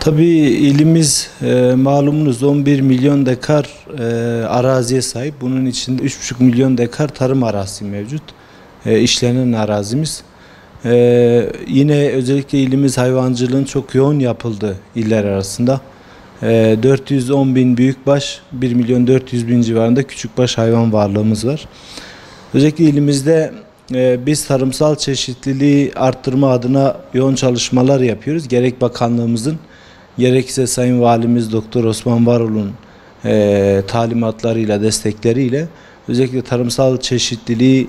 Tabii ilimiz malumunuz 11 milyon dekar araziye sahip. Bunun içinde 3,5 milyon dekar tarım arazisi mevcut. İşlenen arazimiz. Yine özellikle ilimiz hayvancılığın çok yoğun yapıldığı iller arasında. 410 bin büyükbaş, 1 milyon 400 bin civarında küçükbaş hayvan varlığımız var. Özellikle ilimizde biz tarımsal çeşitliliği arttırma adına yoğun çalışmalar yapıyoruz. Gerek bakanlığımızın gerekse Sayın Valimiz Doktor Osman Varol'un talimatlarıyla, destekleriyle özellikle tarımsal çeşitliliği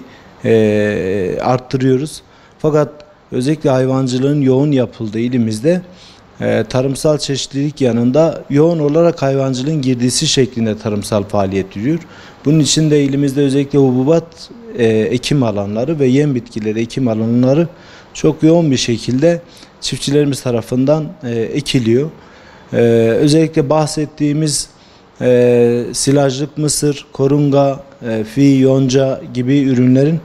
arttırıyoruz. Fakat özellikle hayvancılığın yoğun yapıldığı ilimizde tarımsal çeşitlilik yanında yoğun olarak hayvancılığın girdisi şeklinde tarımsal faaliyet yürüyor. Bunun için de ilimizde özellikle hububat ekim alanları ve yem bitkileri ekim alanları çok yoğun bir şekilde çiftçilerimiz tarafından ekiliyor. Özellikle bahsettiğimiz silajlık mısır, korunga, fi, yonca gibi ürünlerin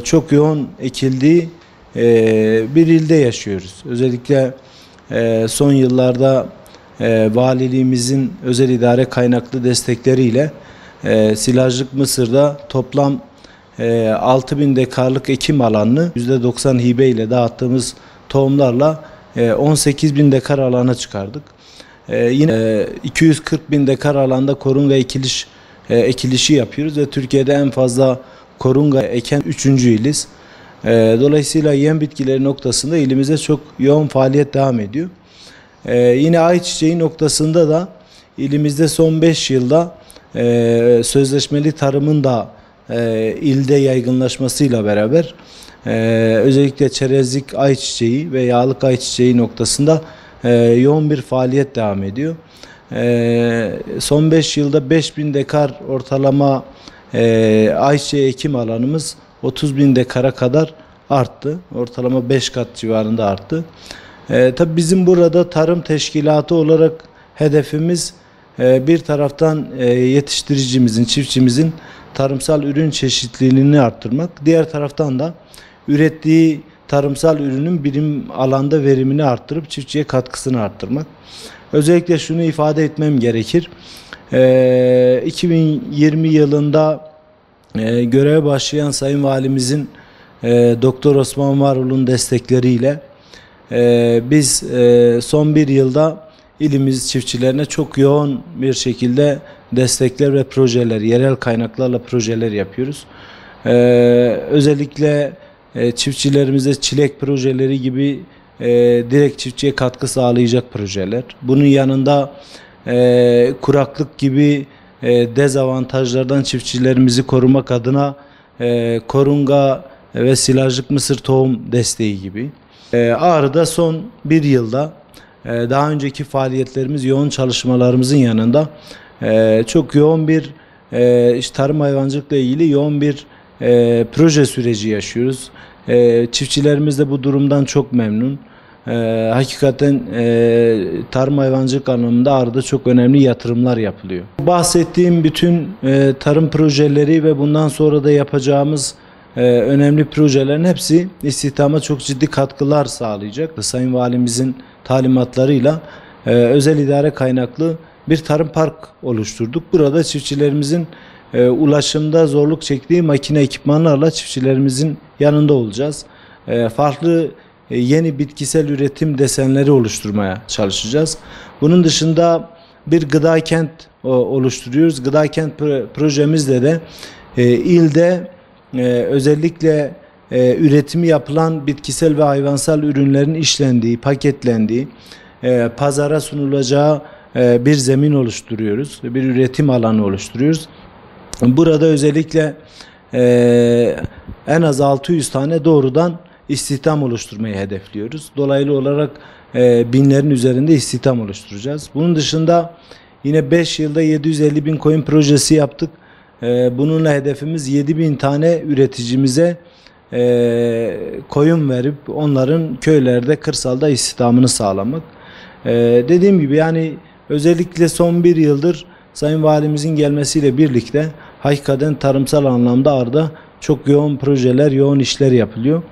çok yoğun ekildiği bir ilde yaşıyoruz. Özellikle son yıllarda valiliğimizin özel idare kaynaklı destekleriyle silajlık mısırda toplam 6.000 dekarlık ekim alanını %90 hibe ile dağıttığımız tohumlarla 18.000 dekar alana çıkardık. Yine 240.000 dekar alanda korunga ekilişi yapıyoruz ve Türkiye'de en fazla korunga eken 3. iliz. Dolayısıyla yem bitkileri noktasında ilimize çok yoğun faaliyet devam ediyor. Yine ayçiçeği noktasında da ilimizde son 5 yılda sözleşmeli tarımın da ilde yaygınlaşmasıyla beraber özellikle çerezlik ayçiçeği ve yağlık ayçiçeği noktasında yoğun bir faaliyet devam ediyor. Son 5 yılda 5.000 dekar ortalama ayçiçeği ekim alanımız 30.000 dekara kadar arttı. Ortalama 5 kat civarında arttı. Tabii bizim burada tarım teşkilatı olarak hedefimiz bir taraftan yetiştiricimizin, çiftçimizin tarımsal ürün çeşitliliğini arttırmak. Diğer taraftan da ürettiği tarımsal ürünün birim alanda verimini arttırıp çiftçiye katkısını arttırmak. Özellikle şunu ifade etmem gerekir. 2020 yılında göreve başlayan Sayın Valimizin Doktor Osman Varol'un destekleriyle biz son bir yılda ilimiz çiftçilerine çok yoğun bir şekilde destekler ve projeler, yerel kaynaklarla projeler yapıyoruz. Özellikle çiftçilerimize çilek projeleri gibi direkt çiftçiye katkı sağlayacak projeler. Bunun yanında kuraklık gibi dezavantajlardan çiftçilerimizi korumak adına korunga ve silajlık mısır tohum desteği gibi. Ağrı'da son bir yılda daha önceki faaliyetlerimiz, yoğun çalışmalarımızın yanında çok yoğun bir tarım hayvancılıkla ilgili yoğun bir proje süreci yaşıyoruz. Çiftçilerimiz de bu durumdan çok memnun. Hakikaten tarım hayvancılık anlamında Ağrı'da çok önemli yatırımlar yapılıyor. Bahsettiğim bütün tarım projeleri ve bundan sonra da yapacağımız önemli projelerin hepsi istihdama çok ciddi katkılar sağlayacak. Sayın Valimizin talimatlarıyla özel idare kaynaklı bir tarım park oluşturduk. Burada çiftçilerimizin ulaşımda zorluk çektiği makine ekipmanlarla çiftçilerimizin yanında olacağız. Farklı yeni bitkisel üretim desenleri oluşturmaya çalışacağız. Bunun dışında bir gıda kent oluşturuyoruz. Gıda kent projemizde de ilde özellikle üretimi yapılan bitkisel ve hayvansal ürünlerin işlendiği, paketlendiği, pazara sunulacağı bir zemin oluşturuyoruz. Bir üretim alanı oluşturuyoruz. Burada özellikle en az 600 tane doğrudan istihdam oluşturmayı hedefliyoruz. Dolaylı olarak binlerin üzerinde istihdam oluşturacağız. Bunun dışında yine 5 yılda 750 bin koyun projesi yaptık. Bununla hedefimiz 7.000 tane üreticimize koyun verip onların köylerde, kırsalda istihdamını sağlamak. Dediğim gibi yani özellikle son bir yıldır Sayın Valimizin gelmesiyle birlikte hakikaten tarımsal anlamda Ağrı'da çok yoğun projeler, yoğun işler yapılıyor.